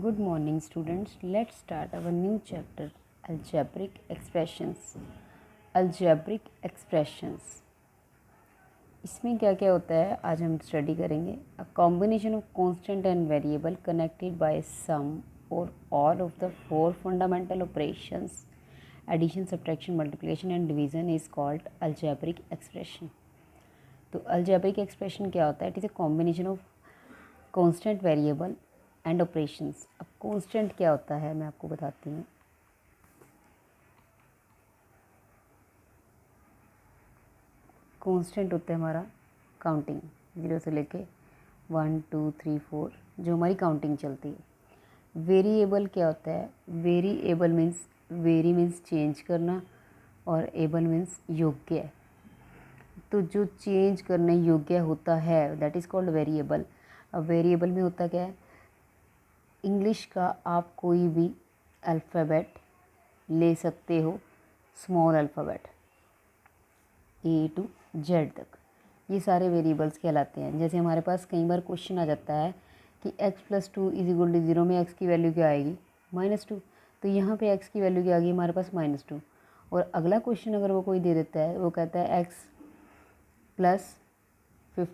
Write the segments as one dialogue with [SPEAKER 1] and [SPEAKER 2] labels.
[SPEAKER 1] Good morning students. Let's start our new chapter, algebraic expressions. Algebraic expressions. इसमें क्या क्या होता है आज हम स्टडी करेंगे. A combination of constant and variable connected by some or all of the four fundamental operations addition, subtraction, multiplication and division is called algebraic expression. तो algebraic expression क्या होता है? It is a combination of constant variable and operations. अब constant क्या होता है मैं आपको बताती हूँ. कांस्टेंट होता है हमारा काउंटिंग 0 से लेके 1 2 3 4 जो हमारी काउंटिंग चलती है. वेरिएबल क्या होता है? Variable means very means change करना और एबल मीन्स योग्य. तो जो चेंज करने योग्य होता है दैट इज़ कॉल्ड वेरिएबल. अब वेरिएबल में होता क्या है? इंग्लिश का आप कोई भी अल्फ़ाबेट ले सकते हो, small alphabet A to Z तक, ये सारे वेरिएबल्स कहलाते हैं. जैसे हमारे पास कई बार क्वेश्चन आ जाता है कि x+2 = 0 में x की वैल्यू क्या आएगी? -2. तो यहाँ पे x की वैल्यू क्या आ गई हमारे पास? -2. और अगला क्वेश्चन अगर वो कोई दे देता है, वो कहता है x+15 =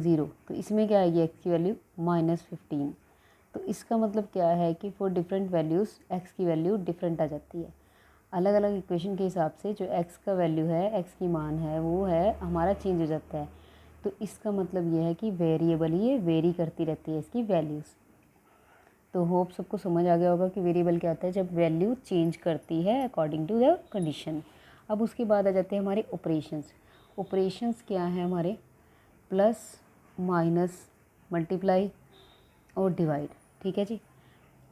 [SPEAKER 1] 0, तो इसमें क्या आएगी x की वैल्यू? -15. तो इसका मतलब क्या है कि फॉर डिफरेंट वैल्यूज़ x की वैल्यू डिफरेंट आ जाती है. अलग अलग इक्वेशन के हिसाब से जो x का वैल्यू है, x की मान है, वो है हमारा चेंज हो जाता है. तो इसका मतलब ये है कि वेरिएबल ये वेरी करती रहती है इसकी वैल्यूज़. तो होप सबको समझ आ गया होगा कि वेरिएबल क्या होता है जब वैल्यू चेंज करती है अकॉर्डिंग टू द कंडीशन. अब उसके बाद आ जाते हैं हमारे ऑपरेशंस. ऑपरेशंस क्या है हमारे? प्लस, माइनस, मल्टीप्लाई और डिवाइड. ठीक है जी.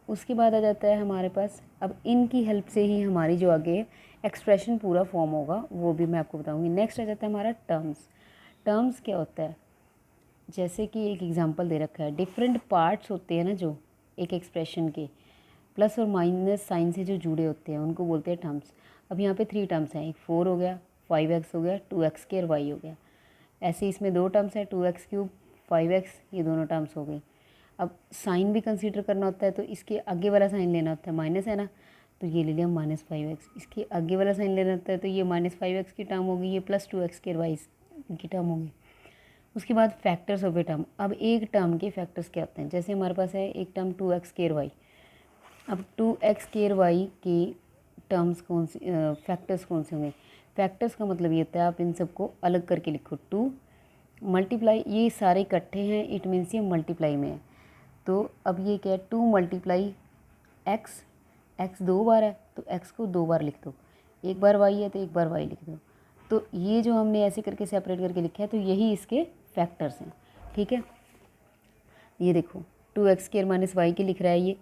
[SPEAKER 1] उसके बाद आ जाता है हमारे पास, अब इनकी हेल्प से ही हमारी जो आगे एक्सप्रेशन पूरा फॉर्म होगा वो भी मैं आपको बताऊंगी. नेक्स्ट आ जाता है हमारा टर्म्स. टर्म्स क्या होता है? जैसे कि एक एग्जांपल दे रखा है, डिफरेंट पार्ट्स होते हैं ना जो एक एक्सप्रेशन के, प्लस और माइनस साइन से जो जुड़े होते हैं उनको बोलते हैं टर्म्स. अब यहाँ पे 3 टर्म्स हैं. एक 4 हो गया, 5x हो गया, 2x² y हो गया. ऐसे इसमें 2 टर्म्स हैं, 2x³ 5x, ये दोनों टर्म्स हो गई. अब साइन भी कंसीडर करना होता है, तो इसके आगे वाला साइन लेना होता है. माइनस है ना, तो ये ले लिया -5x. इसके आगे वाला साइन लेना होता है, तो ये -5x की टर्म होगी, ये +2x² y की टर्म होगी. उसके बाद फैक्टर्स ऑफ ए टर्म. अब एक टर्म के फैक्टर्स क्या होते हैं? जैसे हमारे पास है एक टर्म 2x² y. अब 2x² y के टर्म्स कौन से, फैक्टर्स कौन से होंगे? फैक्टर्स का मतलब ये होता है आप इन सबको अलग करके लिखो. 2 मल्टीप्लाई, ये सारे इकट्ठे हैं, इट मीन्स ये मल्टीप्लाई में है. तो अब ये क्या है? 2 मल्टीप्लाई एक्स. एक्स 2 बार है तो एक्स को 2 बार लिख दो. एक बार वाई है तो एक बार वाई लिख दो. तो ये जो हमने ऐसे करके सेपरेट करके लिखा है, तो यही इसके फैक्टर्स हैं. ठीक है. ये देखो 2x² - y के लिख रहा है ये,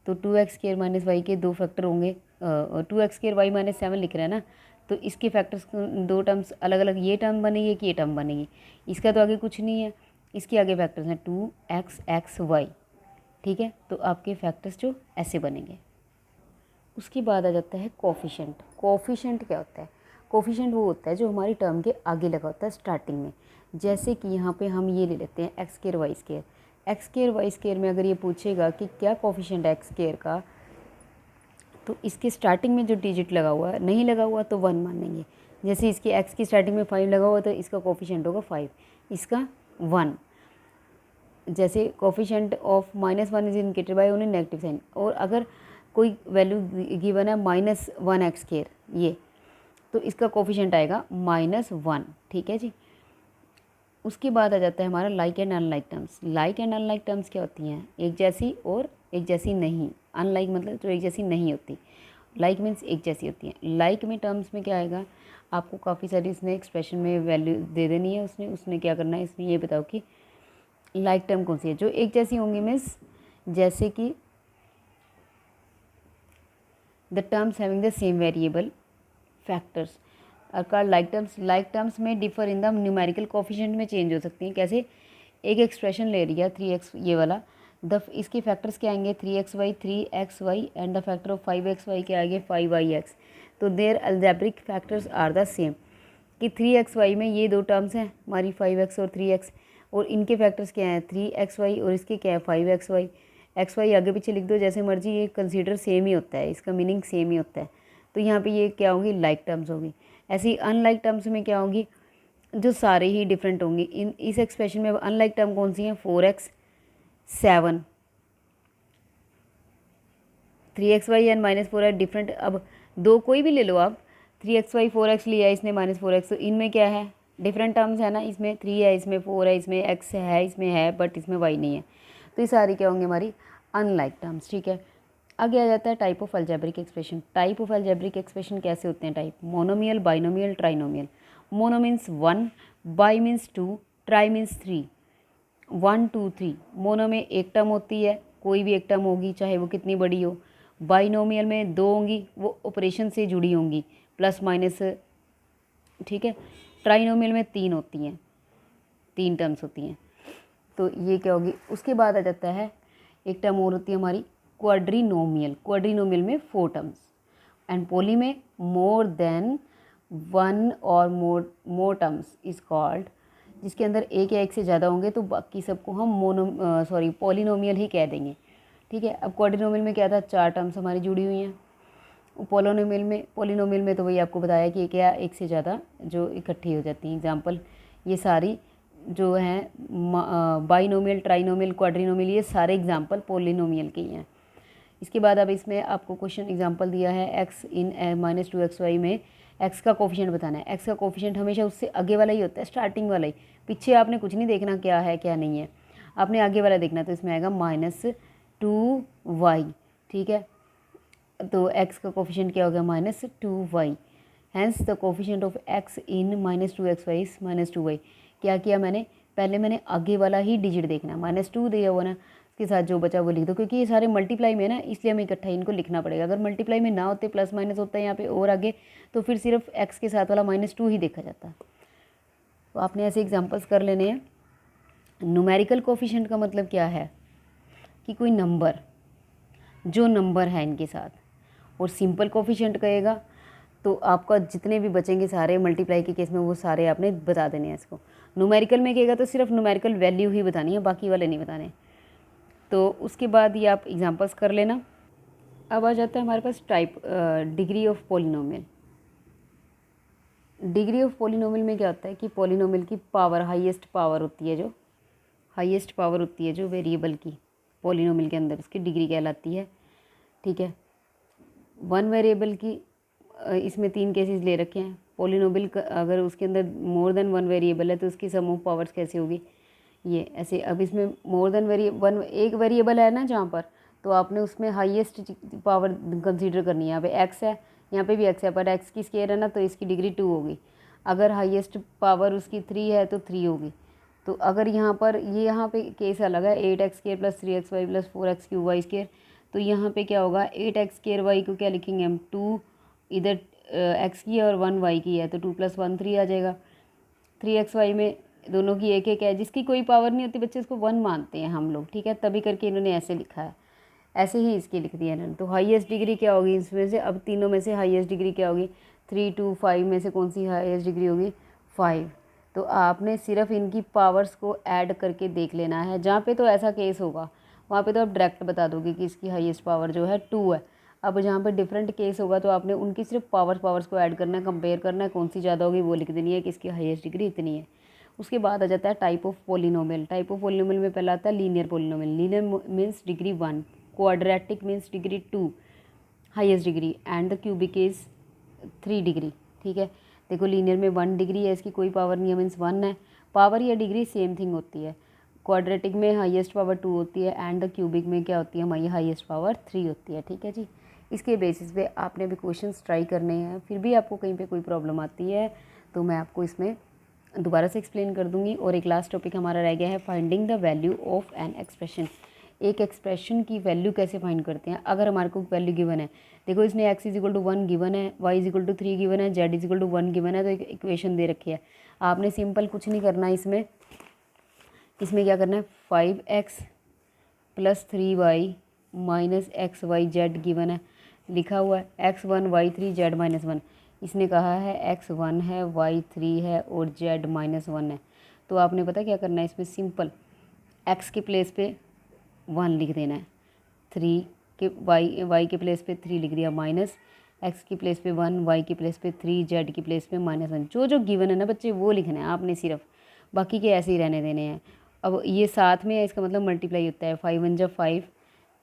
[SPEAKER 1] तो 2x² - y के 2 फैक्टर होंगे. 2x² y - 7 लिख रहा है ना, तो इसके फैक्टर्स 2 टर्म्स अलग अलग, ये टर्म बनेगी कि ये टर्म बनेगी. इसका तो आगे कुछ नहीं है, इसके आगे फैक्टर्स हैं 2xy. ठीक है. तो आपके फैक्टर्स जो ऐसे बनेंगे. उसके बाद आ जाता है कोफिशिएंट. कोफिशिएंट क्या होता है? कोफिशिएंट वो होता है जो हमारी टर्म के आगे लगा होता है स्टार्टिंग में. जैसे कि यहाँ पे हम ये ले लेते हैं x² y². x² y² में अगर ये पूछेगा कि क्या कोफिशिएंट है x² का, तो इसके स्टार्टिंग में जो डिजिट लगा हुआ है, नहीं लगा हुआ तो 1 मानेंगे. जैसे इसके x की स्टार्टिंग में 5 लगा हुआ तो इसका कोफिशिएंट होगा 5, इसका 1. जैसे coefficient of -1 is indicated by only negative sign. और अगर कोई वैल्यू गिवन है -1x², ये, तो इसका कोफिशिएंट आएगा -1. ठीक है जी. उसके बाद आ जाता है हमारा like and unlike terms. Like and unlike terms क्या होती हैं? एक जैसी और एक जैसी नहीं. अनलाइक मतलब जो एक जैसी नहीं होती. लाइक मीन्स एक जैसी होती है. लाइक में टर्म्स में क्या आएगा? आपको काफ़ी सारी इसने एक्सप्रेशन में वैल्यू दे देनी है. उसने क्या करना है, इसमें ये बताओ कि लाइक टर्म कौन सी है जो एक जैसी होंगी. मीन्स जैसे कि the terms having the same variable factors are called like terms. Like terms में differ in the numerical coefficient में चेंज हो सकती हैं. कैसे? एक एक्सप्रेशन ले रही है 3x, ये वाला, इसके फैक्टर्स क्या आएंगे? 3xy 3xy and the factor of 5xy क्या आएंगे? 5yx. तो there algebraic factors are the same. कि 3xy में ये 2 टर्म्स हैं हमारी 5x और 3x, और इनके फैक्टर्स क्या हैं? 3xy और इसके क्या है? 5xy. एक्स वाई आगे पीछे लिख दो जैसे मर्जी, ये कंसीडर सेम ही होता है, इसका मीनिंग सेम ही होता है। तो यहाँ पे ये क्या होगी, लाइक टर्म्स होगी। ऐसे ही अनलाइक टर्म्स में क्या होगी, जो सारे ही डिफरेंट होंगी। इस एक्सप्रेशन में अनलाइक टर्म कौन सी हैं, 4x 7, 3xy एंड -4 डिफरेंट। अब दो कोई भी ले लो आप, 3xy 4x लिया इसने -4x, तो इनमें क्या है, डिफरेंट टर्म्स है ना, इसमें 3 है, इसमें 4 है, इसमें x है, इसमें है, बट इसमें y नहीं है। तो ये सारी क्या होंगे, हमारी अनलाइक टर्म्स। ठीक है, आगे आ जाता है type of algebraic expression. Type of algebraic expression कैसे होते हैं type, monomial, binomial, trinomial. Mono means 1, by means 2, try means 3। 1 2 3 mono में एक टर्म होती है, कोई भी एक टर्म होगी चाहे वो कितनी बड़ी हो। बाइनोमियल में दो होंगी, वो ऑपरेशन से जुड़ी होंगी, प्लस माइनस। ठीक है, ट्राइनोमियल में 3 होती हैं, 3 टर्म्स होती हैं। तो ये क्या होगी, उसके बाद आ जाता है एक टर्म और होती है हमारी क्वाड्रीनोमियल। क्वाड्रीनोमियल में 4 टर्म्स। एंड पोली में मोर देन 1 और मोर टर्म्स इज कॉल्ड, जिसके अंदर एक या एक से ज़्यादा होंगे तो बाकी सबको हम पॉलिनोमियल ही कह देंगे। ठीक है, अब क्वाड्रीनोमियल में क्या था, 4 टर्म्स हमारी जुड़ी हुई हैं। पॉलिनोमियल में तो वही आपको बताया कि एक या एक से ज़्यादा जो इकट्ठी हो जाती हैं। एग्जांपल ये सारी जो हैं बाइनोमियल, ट्राइनोमियल, क्वाड्रीनोमियल, ये सारे एग्जांपल पॉलिनोमियल के ही हैं। इसके बाद अब इसमें आपको क्वेश्चन एग्जांपल दिया है, x इन -2xy में x का कोफिशिएंट बताना है। x का कोफिशिएंट हमेशा उससे आगे वाला ही होता है, स्टार्टिंग वाला ही। पीछे आपने कुछ नहीं देखना क्या है क्या नहीं है, आपने आगे वाला देखना। तो इसमें आएगा -2y। ठीक है, तो x का कोफिशिएंट क्या हो गया, -2y। Hence the coefficient of x in -2xy is -2y। क्या किया मैंने, पहले मैंने आगे वाला ही डिजिट देखना, -2 दिया हुआ ना, के साथ जो बचा वो लिख दो, क्योंकि ये सारे मल्टीप्लाई में है ना, इसलिए हमें इकट्ठा इनको लिखना पड़ेगा। अगर मल्टीप्लाई में ना होते, प्लस माइनस होता है यहाँ पे और आगे, तो फिर सिर्फ x के साथ वाला -2 ही देखा जाता। तो आपने ऐसे एग्जांपल्स कर लेने हैं। न्यूमेरिकल कोफिशिएंट का मतलब क्या है कि कोई नंबर, जो नंबर है इनके साथ। और सिंपल कोफिशिएंट कहेगा तो आपका जितने भी बचेंगे सारे मल्टीप्लाई के केस में, वो सारे आपने बता देने हैं इसको। न्यूमेरिकल में कहेगा तो सिर्फ न्यूमेरिकल वैल्यू ही बतानी है, बाकी वाले नहीं बताने। तो उसके बाद ये आप एग्जांपल्स कर लेना। अब आ जाता है हमारे पास type degree of polynomial. Degree of polynomial में क्या होता है कि पॉलिनोमियल की पावर, हाईएस्ट पावर होती है जो वेरिएबल की पॉलिनोमियल के अंदर, उसकी डिग्री कहलाती है। ठीक है, 1 वेरिएबल की इसमें 3 केसेस ले रखे हैं। पॉलिनोमियल अगर उसके अंदर मोर देन 1 वेरिएबल है तो उसकी सम ऑफ पावर्स कैसे होगी, ये ऐसे। अब इसमें मोर देन एक वेरिएबल है ना जहाँ पर, तो आपने उसमें हाईएस्ट पावर कंसीडर करनी है। यहाँ पे x है, यहाँ पे भी x है, पर x की स्केयर है ना, तो इसकी डिग्री 2 होगी। अगर हाईएस्ट पावर उसकी 3 है तो 3 होगी। तो अगर यहाँ पर ये यहाँ पे केस अलग है, 8x square plus 3xy plus 4x cube Y square, तो यहाँ पे क्या होगा, 8x स्केयर वाई को क्या लिखेंगे हम, 2 इधर x की और 1 y की है, तो 2 + 1 3 आ जाएगा। 3xy में दोनों की एक एक है, जिसकी कोई पावर नहीं होती बच्चे उसको 1 मानते हैं हम लोग। ठीक है, तभी करके इन्होंने ऐसे लिखा है, ऐसे ही इसकी लिख दिया इन्होंने। तो हाईएस्ट डिग्री क्या होगी इसमें से, अब तीनों में से हाईएस्ट डिग्री क्या होगी, 3 2 5 में से कौन सी हाईएस्ट डिग्री होगी, 5। तो आपने सिर्फ इनकी पावर्स को ऐड करके देख लेना है। जहाँ पे तो ऐसा केस होगा वहाँ पे तो आप डायरेक्ट बता दोगे कि इसकी हाईएस्ट पावर जो है 2 है। अब जहाँ पे डिफरेंट केस होगा तो आपने उनकी सिर्फ पावर्स को ऐड करना है, कंपेयर करना है, कौन सी ज़्यादा होगी वो लिख देनी है कि इसकी हाईएस्ट डिग्री इतनी है। उसके बाद आ जाता है type of polynomial. Type of polynomial में पहला आता है linear polynomial. Linear means degree 1, quadratic means degree 2 highest degree, and the cubic is 3 degree. ठीक है, देखो लीनियर में 1 डिग्री है, इसकी कोई पावर नहीं है, मीन्स 1 है। पावर या डिग्री सेम थिंग होती है। क्वाड्रेटिक में हाईएस्ट पावर 2 होती है, एंड द क्यूबिक में क्या होती है हमारी हाईएस्ट पावर 3 होती है। ठीक है जी, इसके बेसिस पे आपने भी क्वेश्चंस ट्राई करने हैं। फिर भी आपको कहीं पे कोई प्रॉब्लम आती है तो मैं आपको इसमें दोबारा से एक्सप्लेन कर दूंगी। और एक लास्ट टॉपिक हमारा रह गया है finding the value of an expression. एक एक्सप्रेशन की वैल्यू कैसे फाइंड करते हैं। अगर हमारे को वैल्यू गिवन है, देखो इसने x = 1 गिवन है, y = 3 गिवन है, z = 1 गिवन है, तो एक इक्वेशन दे रखी है। आपने सिंपल कुछ नहीं करना इसमें क्या करना है, 5x + 3y - xyz गिवन है, लिखा हुआ है x1 y3 z - 1। इसने कहा है x1 है, y3 है और z - 1 है। तो आपने पता क्या करना है, इसमें सिंपल x के प्लेस पे 1 लिख देना है। 3 के वाई के प्लेस पे 3 लिख दिया माइनस, एक्स की प्लेस पे 1, वाई की प्लेस पे 3, जेड की प्लेस पे -1। जो जो गिवन है ना बच्चे वो लिखना है आपने सिर्फ, बाकी के ऐसे ही रहने देने हैं। अब ये साथ में है, इसका मतलब मल्टीप्लाई होता है। 5 1 जा 5,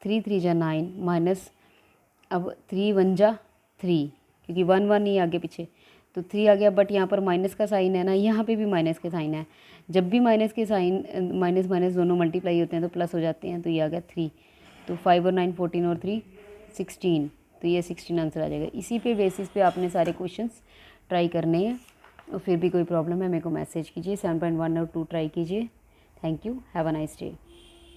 [SPEAKER 1] 3 3 जा 9 माइनस, अब 3 1 जा 3, क्योंकि 1 1 ही आगे पीछे तो 3 आ गया, बट यहाँ पर माइनस का साइन है ना, यहाँ पे भी माइनस के साइन है। जब भी माइनस के साइन माइनस माइनस दोनों मल्टीप्लाई होते हैं तो प्लस हो जाते हैं, तो ये आ गया 3। तो 5 और 9 14 और 3 16, तो ये 16 आंसर आ जाएगा। इसी पे बेसिस पे आपने सारे क्वेश्चंस ट्राई करने हैं, और फिर भी कोई प्रॉब्लम है मेरे को मैसेज कीजिए। 7.1 और 2 ट्राई कीजिए। Thank you, have a nice day.